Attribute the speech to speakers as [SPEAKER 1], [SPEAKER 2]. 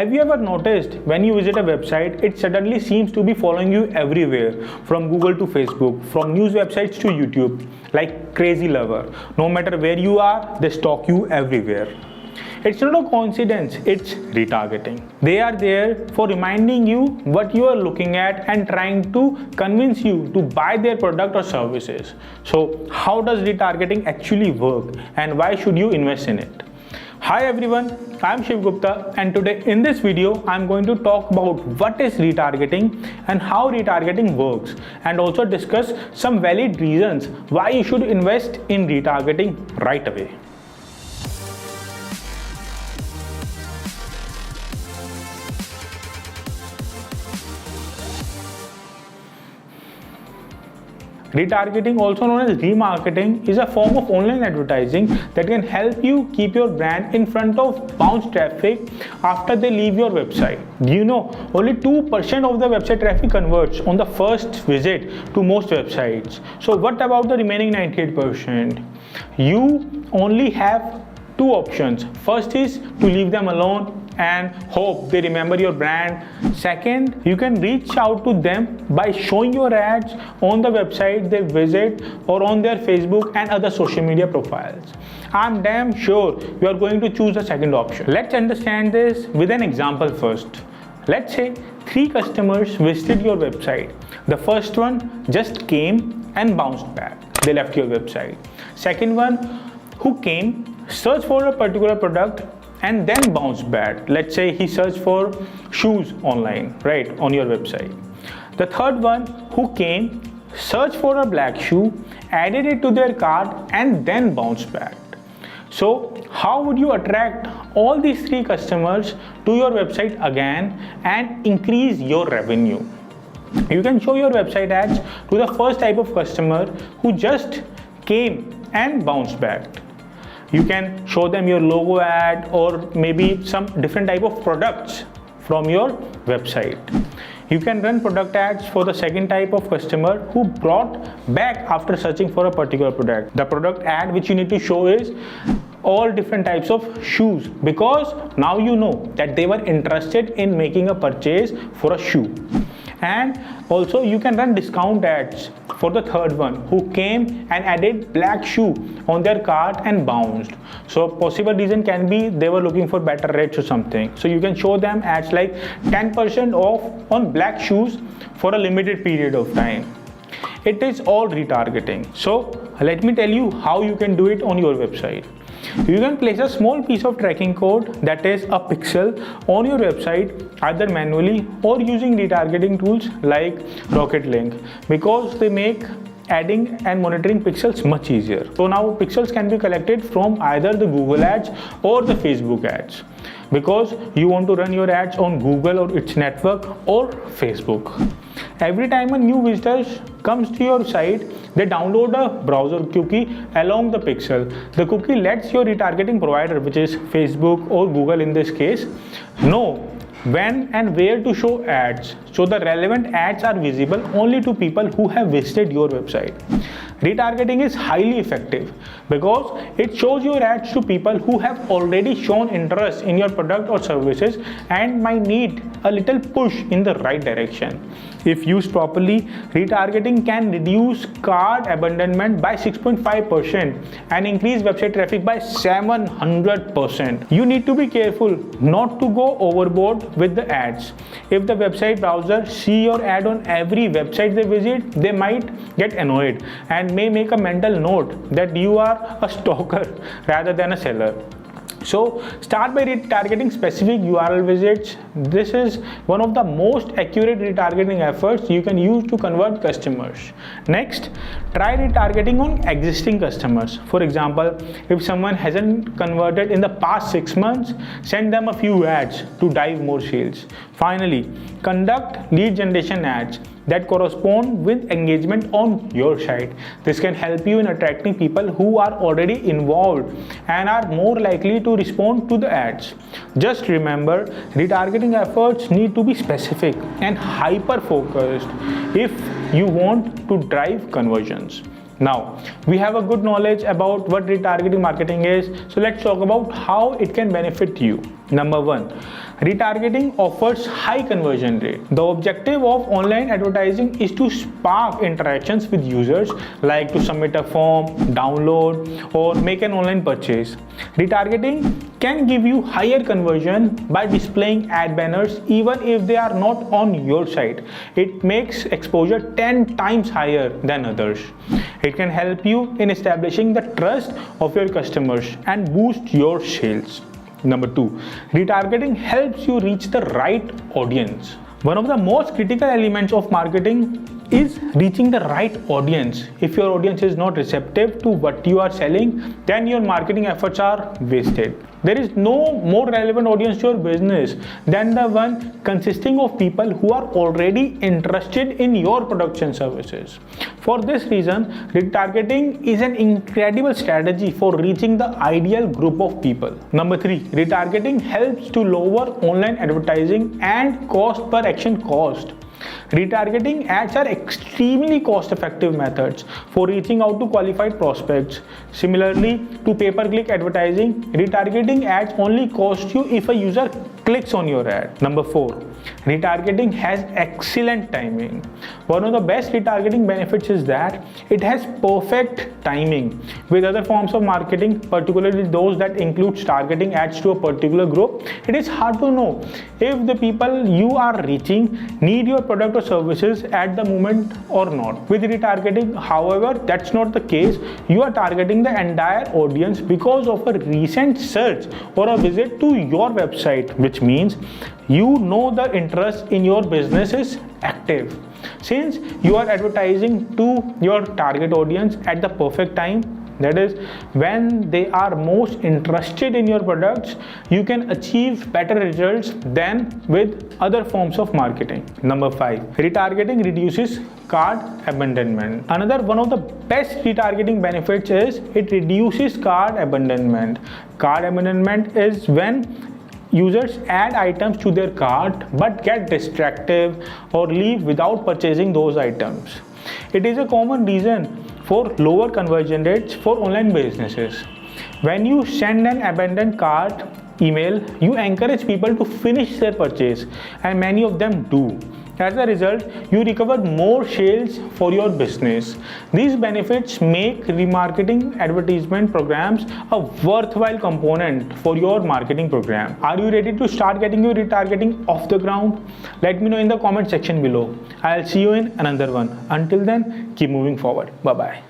[SPEAKER 1] Have you ever noticed when you visit a website, it suddenly seems to be following you everywhere, from Google to Facebook, from news websites to YouTube, like crazy lover. No matter where you are, they stalk you everywhere. It's not a coincidence, it's retargeting. They are there for reminding you what you are looking at and trying to convince you to buy their product or services. So, how does retargeting actually work and why should you invest in it? Hi everyone, I'm Shiv Gupta, and today in this video I'm going to talk about what is retargeting and how retargeting works, and also discuss some valid reasons why you should invest in retargeting right away. Retargeting, also known as remarketing, is a form of online advertising that can help you keep your brand in front of bounce traffic after they leave your website. Do you know only 2% of the website traffic converts on the first visit to most websites? So what about the remaining 98%? You only have two options. First is to leave them alone and hope they remember your brand. Second, you can reach out to them by showing your ads on the website they visit or on their Facebook and other social media profiles. I'm damn sure you are going to choose the second option. Let's understand this with an example first. Let's say 3 customers visited your website. The first one just came and bounced back. They left your website. Second one who came, searched for a particular product and then bounce back. Let's say he searched for shoes online, right, on your website. The third one who came, searched for a black shoe, added it to their cart and then bounced back. So how would you attract all these 3 customers to your website again and increase your revenue? You can show your website ads to the first type of customer who just came and bounced back. You can show them your logo ad or maybe some different type of products from your website. You can run product ads for the second type of customer who brought back after searching for a particular product. The product ad which you need to show is all different types of shoes, because now you know that they were interested in making a purchase for a shoe. And also you can run discount ads for the third one who came and added black shoe on their cart and bounced. So possible reason can be they were looking for better rates or something. So you can show them ads like 10% off on black shoes for a limited period of time. It is all retargeting. So let me tell you how you can do it on your website. You can place a small piece of tracking code, that is a pixel, on your website either manually or using retargeting tools like Rocket Link, because they make adding and monitoring pixels much easier. So now pixels can be collected from either the Google ads or the Facebook ads, because you want to run your ads on Google or its network or Facebook. Every time a new visitor comes to your site, they download a browser cookie along the pixel. The cookie lets your retargeting provider, which is Facebook or Google in this case, know when and where to show ads, so the relevant ads are visible only to people who have visited your website. Retargeting is highly effective because it shows your ads to people who have already shown interest in your product or services and might need a little push in the right direction. If used properly, retargeting can reduce cart abandonment by 6.5% and increase website traffic by 700%. You need to be careful not to go overboard with the ads. If the website browser see your ad on every website they visit, they might get annoyed and may make a mental note that you are a stalker rather than a seller. So start by retargeting specific URL visits. This is one of the most accurate retargeting efforts you can use to convert customers. Next, try retargeting on existing customers. For example, if someone hasn't converted in the past 6 months, send them a few ads to drive more sales. Finally, conduct lead generation ads that correspond with engagement on your site. This can help you in attracting people who are already involved and are more likely to respond to the ads. Just remember, retargeting efforts need to be specific and hyper focused if you want to drive conversions. Now, we have a good knowledge about what retargeting marketing is, so let's talk about how it can benefit you. Number 1, Retargeting offers high conversion rate. The objective of online advertising is to spark interactions with users, like to submit a form, download, or make an online purchase. Retargeting can give you higher conversion by displaying ad banners even if they are not on your site. It makes exposure 10 times higher than others. It can help you in establishing the trust of your customers and boost your sales. Number 2, retargeting helps you reach the right audience. One of the most critical elements of marketing is reaching the right audience. If your audience is not receptive to what you are selling, then your marketing efforts are wasted. There is no more relevant audience to your business than the one consisting of people who are already interested in your products and services. For this reason, retargeting is an incredible strategy for reaching the ideal group of people. Number 3, retargeting helps to lower online advertising and cost per action cost. Retargeting ads are extremely cost-effective methods for reaching out to qualified prospects. Similarly to pay-per-click advertising, retargeting ads only cost you if a user clicks on your ad. Number 4, retargeting has excellent timing. One of the best retargeting benefits is that it has perfect timing. With other forms of marketing, particularly those that include targeting ads to a particular group, it is hard to know if the people you are reaching need your product or services at the moment or not. With retargeting, however, that's not the case. You are targeting the entire audience because of a recent search or a visit to your website, which means you know the interest in your business is active. Since you are advertising to your target audience at the perfect time, that is when they are most interested in your products, you can achieve better results than with other forms of marketing. Number 5, retargeting reduces cart abandonment. Another one of the best retargeting benefits is it reduces cart abandonment. Cart abandonment is when users add items to their cart but get distracted or leave without purchasing those items. It is a common reason for lower conversion rates for online businesses. When you send an abandoned cart email, you encourage people to finish their purchase, and many of them do. As a result, you recover more sales for your business. These benefits make remarketing advertisement programs a worthwhile component for your marketing program. Are you ready to start getting your retargeting off the ground? Let me know in the comment section below. I'll see you in another one. Until then, keep moving forward. Bye-bye.